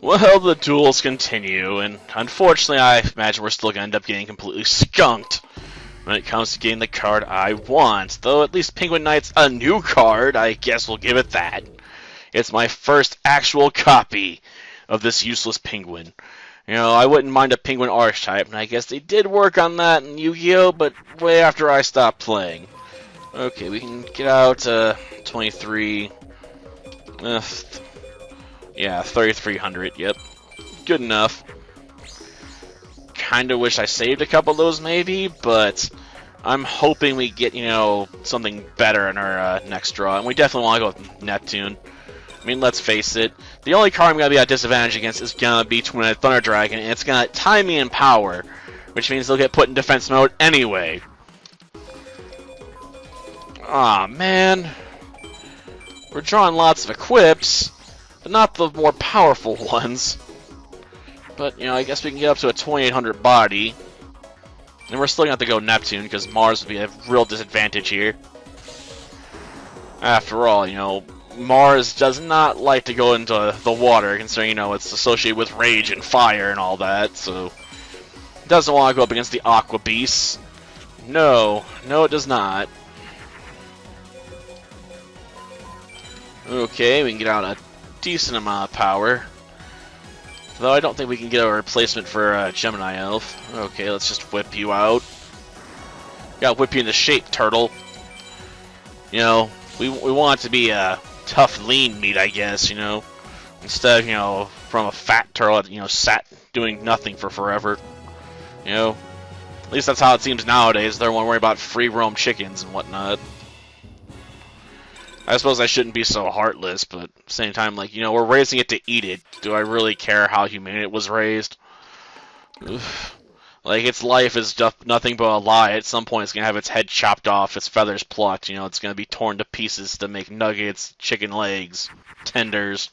Well, the duels continue, and unfortunately I imagine we're still going to end up getting completely skunked when it comes to getting the card I want. Though at least Penguin Knight's a new card, I guess we'll give it that. It's my first actual copy of this useless penguin. You know, I wouldn't mind a penguin archetype, and I guess they did work on that in Yu-Gi-Oh!, but way after I stopped playing. Okay, we can get out 23... yeah, 3,300, yep. Good enough. Kinda wish I saved a couple of those, maybe, but I'm hoping we get, you know, something better in our next draw, and we definitely want to go with Neptune. I mean, let's face it, the only card I'm going to be at disadvantage against is going to be Twin-Headed Thunder Dragon, and it's going to tie me in power, which means they'll get put in defense mode anyway. Aw, man. We're drawing lots of equips, but not the more powerful ones. But, you know, I guess we can get up to a 2,800 body. And we're still going to have to go Neptune, because Mars would be a real disadvantage here. After all, you know, Mars does not like to go into the water, considering, you know, it's associated with rage and fire and all that, so... It doesn't want to go up against the Aqua Beasts. No, it does not. Okay, we can get out a decent amount of power. Though I don't think we can get a replacement for Gemini Elf. Okay, let's just whip you out. Gotta whip you into shape, turtle. You know, we want it to be a tough, lean meat, I guess, you know. Instead of, you know, from a fat turtle that, you know, sat doing nothing for forever. You know, at least that's how it seems nowadays. They don't want to worry about free roam chickens and whatnot. I suppose I shouldn't be so heartless, but at the same time, like, you know, we're raising it to eat it. Do I really care how humane it was raised? Oof. Like, its life is nothing but a lie. At some point, it's going to have its head chopped off, its feathers plucked. You know, it's going to be torn to pieces to make nuggets, chicken legs, tenders.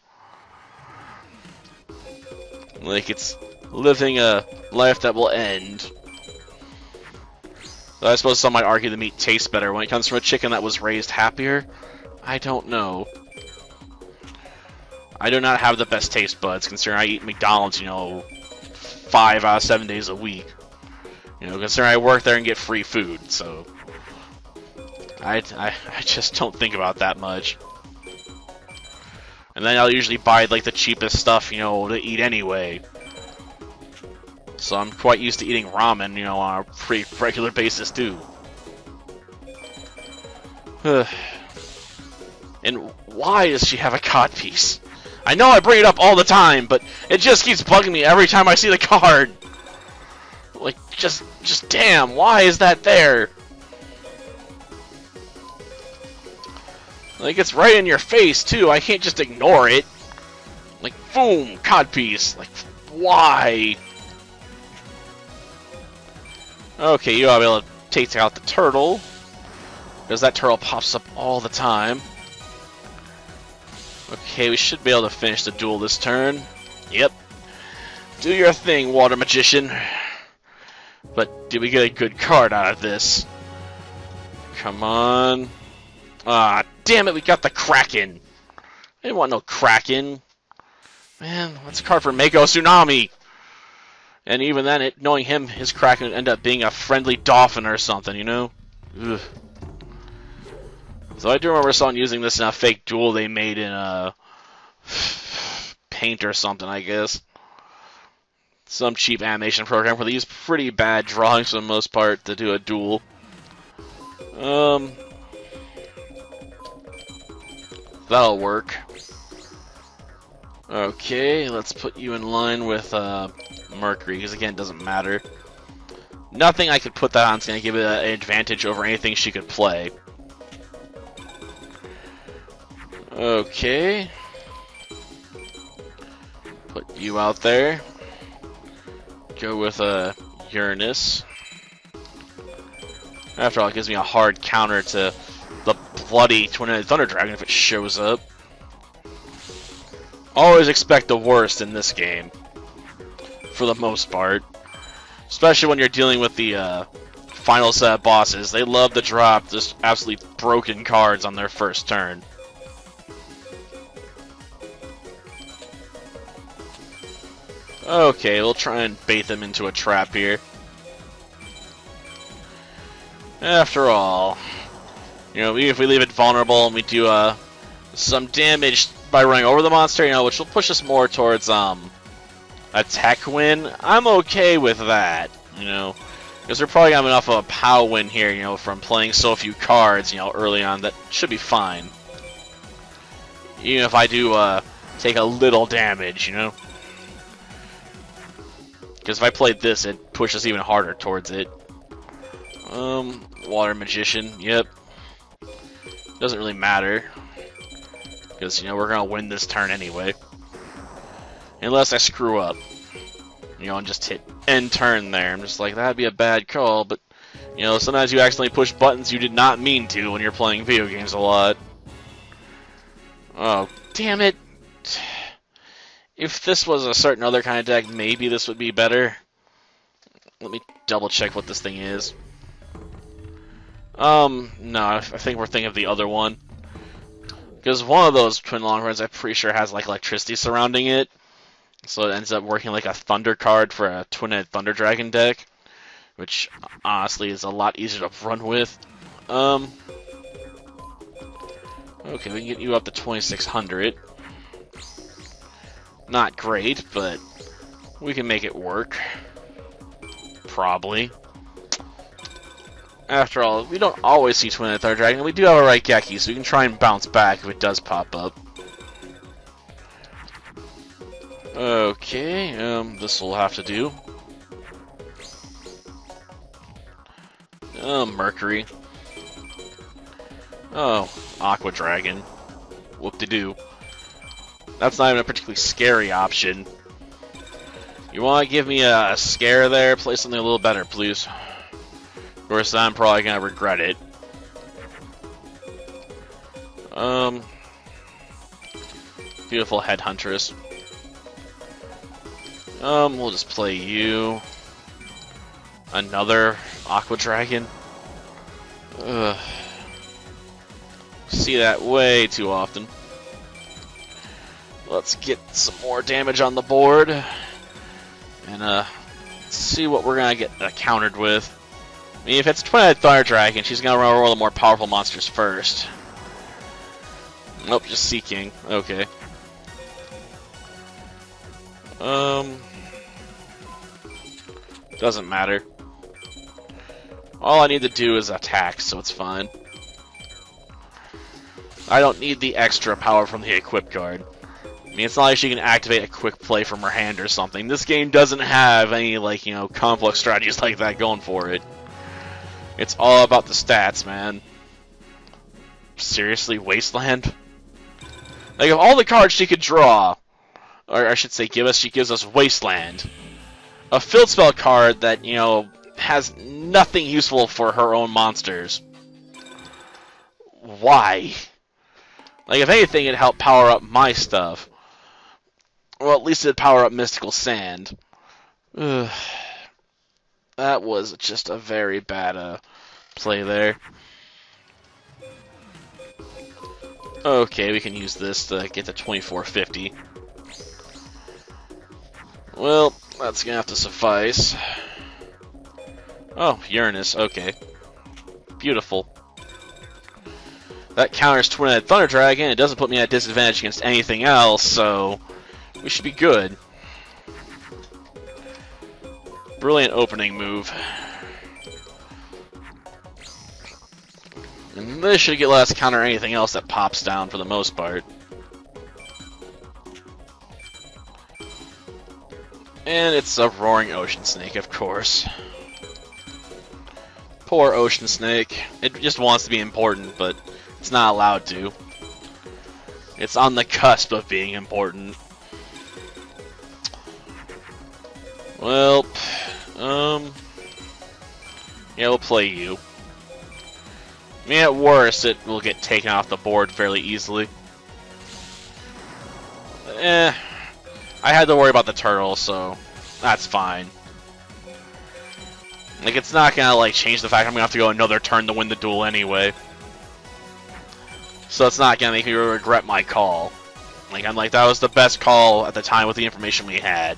Like, it's living a life that will end. Though I suppose some might argue the meat tastes better when it comes from a chicken that was raised happier. I don't know. I do not have the best taste buds, considering I eat McDonald's, you know, 5 out of 7 days a week. You know, considering I work there and get free food, so... I just don't think about that much. And then I'll usually buy, like, the cheapest stuff, you know, to eat anyway. So I'm quite used to eating ramen, you know, on a pretty regular basis, too. And why does she have a codpiece? I know I bring it up all the time, but it just keeps bugging me every time I see the card. Like, just damn, why is that there? Like, it's right in your face, too. I can't just ignore it. Like, boom, codpiece. Like, why? Okay, you ought to be able to take out the turtle, because that turtle pops up all the time. Okay, we should be able to finish the duel this turn. Yep. Do your thing, Water Magician. But did we get a good card out of this? Come on. Ah, damn it, we got the Kraken. I didn't want no Kraken. Man, what's a card for Mako Tsunami? And even then, knowing him, his Kraken would end up being a friendly dolphin or something, you know? Ugh. So I do remember someone using this in a fake duel they made in Paint or something, I guess. Some cheap animation program where they use pretty bad drawings for the most part to do a duel. That'll work. Okay, let's put you in line with Mercury, because again, it doesn't matter. Nothing I could put that on is going to give it an advantage over anything she could play. Okay. Put you out there. Go with Uranus. After all, it gives me a hard counter to the bloody Twin-Headed Thunder Dragon if it shows up. Always expect the worst in this game. For the most part. Especially when you're dealing with the final set of bosses. They love to drop just absolutely broken cards on their first turn. Okay, we'll try and bait them into a trap here. After all, you know, even if we leave it vulnerable and we do some damage by running over the monster, you know, which will push us more towards a tech win, I'm okay with that, you know, because we're probably gonna have enough of a POW win here, you know, from playing so few cards, you know, early on. That should be fine. Even if I do take a little damage, you know. Because if I played this, it pushes even harder towards it. Water Magician, yep. Doesn't really matter. Because, you know, we're going to win this turn anyway. Unless I screw up. You know, and just hit end turn there. I'm just like, that'd be a bad call, but, you know, sometimes you accidentally push buttons you did not mean to when you're playing video games a lot. Oh, damn it. If this was a certain other kind of deck, maybe this would be better. Let me double check what this thing is. No, I think we're thinking of the other one. Because one of those Twin Longhorns, I'm pretty sure, has like electricity surrounding it. So it ends up working like a Thunder card for a Twin-Head Thunder Dragon deck. Which, honestly, is a lot easier to run with. Okay, we can get you up to 2600. Not great, but we can make it work. Probably. After all, we don't always see Twin-Head Thunder Dragon. We do have a Raigeki, so we can try and bounce back if it does pop up. Okay, this will have to do. Mercury. Oh, Aqua Dragon. Whoop-de-doo. That's not even a particularly scary option. You want to give me a scare there? Play something a little better, please. Of course, I'm probably going to regret it. Beautiful Headhuntress. We'll just play you. Another Aqua Dragon. Ugh. See that way too often. Let's get some more damage on the board. And, see what we're gonna get countered with. I mean, if it's Twin-Head Thunder Dragon, she's gonna run over the more powerful monsters first. Nope, just Sea King. Okay. Doesn't matter. All I need to do is attack, so it's fine. I don't need the extra power from the equip card. I mean, it's not like she can activate a quick play from her hand or something. This game doesn't have any, like, you know, complex strategies like that going for it. It's all about the stats, man. Seriously, Wasteland? Like, of all the cards she could draw, or I should say give us, she gives us Wasteland. A field spell card that, you know, has nothing useful for her own monsters. Why? Like, if anything, it'd help power up my stuff. Well, at least it'd power up Mystical Sand. Ugh. That was just a very bad play there. Okay, we can use this to get to 2450. Well, that's gonna have to suffice. Oh, Uranus, okay. Beautiful. That counters Twin-Head Thunder Dragon. It doesn't put me at a disadvantage against anything else, so we should be good. Brilliant opening move. And this should let us counter anything else that pops down for the most part. And it's a Roaring Ocean Snake, of course. Poor Ocean Snake. It just wants to be important, but it's not allowed to. It's on the cusp of being important. Well, yeah, we'll play you. I mean, at worst, it will get taken off the board fairly easily. I had to worry about the turtle, so that's fine. Like, it's not gonna, like, change the fact I'm gonna have to go another turn to win the duel anyway. So it's not gonna make me regret my call. Like, I'm like, that was the best call at the time with the information we had.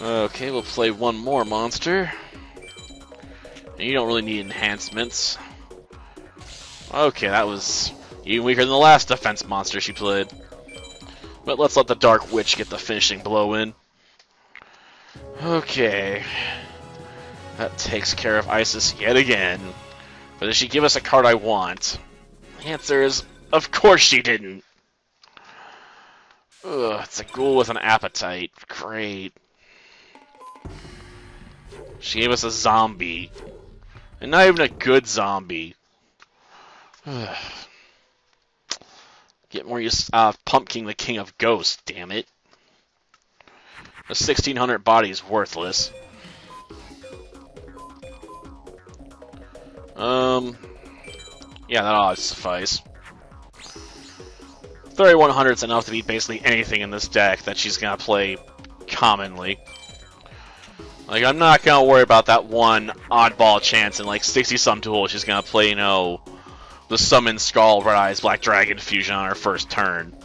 Okay, we'll play one more monster. And you don't really need enhancements. Okay, that was even weaker than the last defense monster she played. But let's let the Dark Witch get the finishing blow in. Okay. That takes care of Isis yet again. But did she give us a card I want? The answer is, of course she didn't. Ugh, it's a ghoul with an appetite. Great. She gave us a zombie. And not even a good zombie. Ugh. Get more use Pumpkin the King of Ghosts, damn it. A 1600 body is worthless. Yeah, that ought to suffice. 3100 is enough to beat basically anything in this deck that she's gonna play commonly. Like, I'm not gonna worry about that one oddball chance in like 60-some duels she's gonna play, you know, the Summon Skull Red Eyes Black Dragon fusion on her first turn.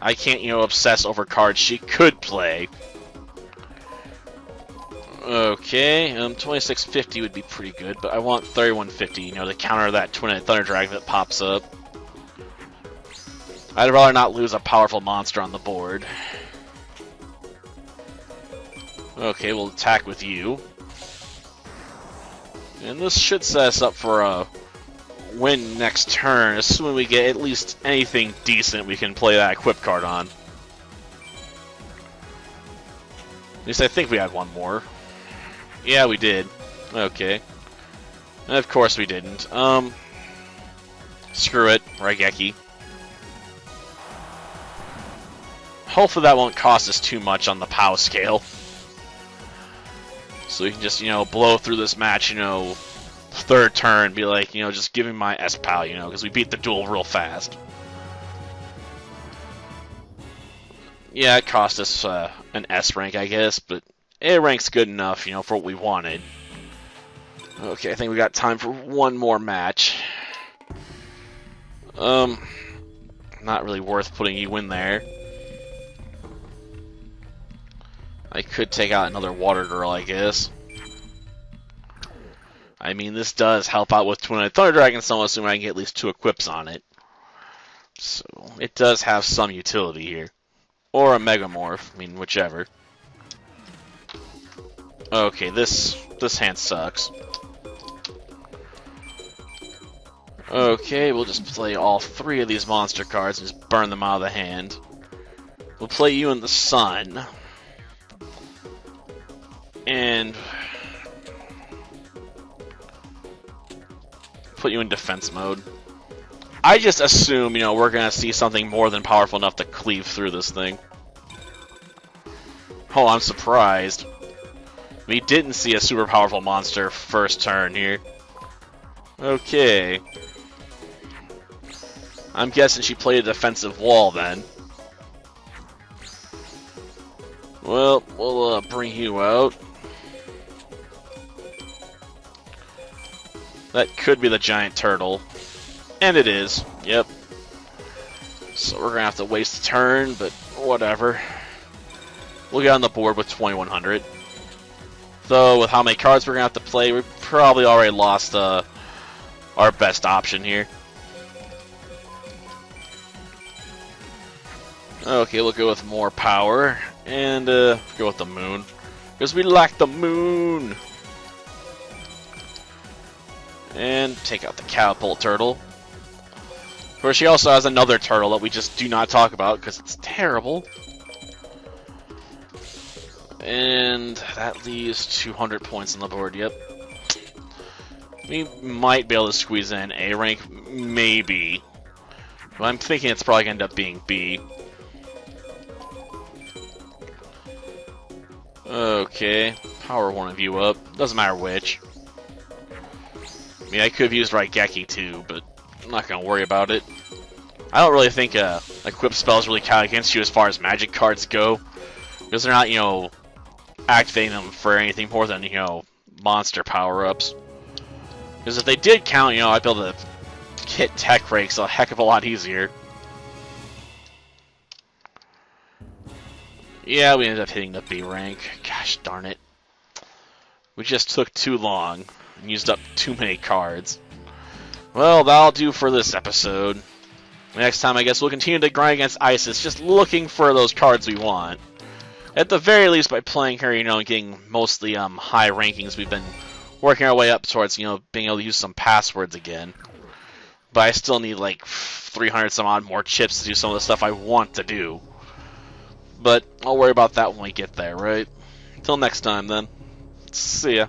I can't, you know, obsess over cards she could play. Okay, 2650 would be pretty good, but I want 3150, you know, to counter that Twin-Headed Thunder Dragon that pops up. I'd rather not lose a powerful monster on the board. Okay, we'll attack with you. And this should set us up for a win next turn, assuming we get at least anything decent we can play that equip card on. At least I think we had one more. Yeah, we did. Okay. And of course we didn't. Screw it, Raigeki. Hopefully that won't cost us too much on the POW scale. So we can just, you know, blow through this match, you know, third turn, be like, you know, just give me my S-POW, you know, because we beat the duel real fast. Yeah, it cost us an S rank, I guess, but A rank's good enough, you know, for what we wanted. Okay, I think we got time for one more match. Not really worth putting you in there. I could take out another Water Girl, I guess. I mean, this does help out with Twin-Headed Thunder Dragon, so I'm assuming I can get at least 2 equips on it. So, it does have some utility here. Or a Megamorph, I mean, whichever. Okay, this hand sucks. Okay, we'll just play all 3 of these monster cards and just burn them out of the hand. We'll play you in the sun. And put you in defense mode. I just assume, you know, we're gonna see something more than powerful enough to cleave through this thing. Oh, I'm surprised. We didn't see a super powerful monster first turn here. Okay. I'm guessing she played a defensive wall then. Well, we'll bring you out. That could be the giant turtle. And it is. Yep. So we're gonna have to waste a turn, but whatever. We'll get on the board with 2100. Though, with how many cards we're gonna have to play, we probably already lost our best option here. Okay, we'll go with more power. And go with the moon. Because we lack the moon! And take out the catapult turtle. Of course, she also has another turtle that we just do not talk about because it's terrible. And that leaves 200 points on the board, yep. We might be able to squeeze in A rank, maybe. But I'm thinking it's probably going to end up being B. Okay, power one of you up. Doesn't matter which. I mean, I could have used Raigeki too, but I'm not going to worry about it. I don't really think equip spells really count against you as far as magic cards go. Because they're not, you know, activating them for anything more than, you know, monster power-ups. Because if they did count, you know, I'd be able to hit tech rakes a heck of a lot easier. Yeah, we ended up hitting the B rank. Gosh darn it. We just took too long and used up too many cards. Well, that'll do for this episode. Next time, I guess we'll continue to grind against Isis, just looking for those cards we want. At the very least, by playing her, and getting mostly high rankings, we've been working our way up towards, being able to use some passwords again. But I still need like 300 some odd more chips to do some of the stuff I want to do. But I'll worry about that when we get there, right? Till next time, then. See ya.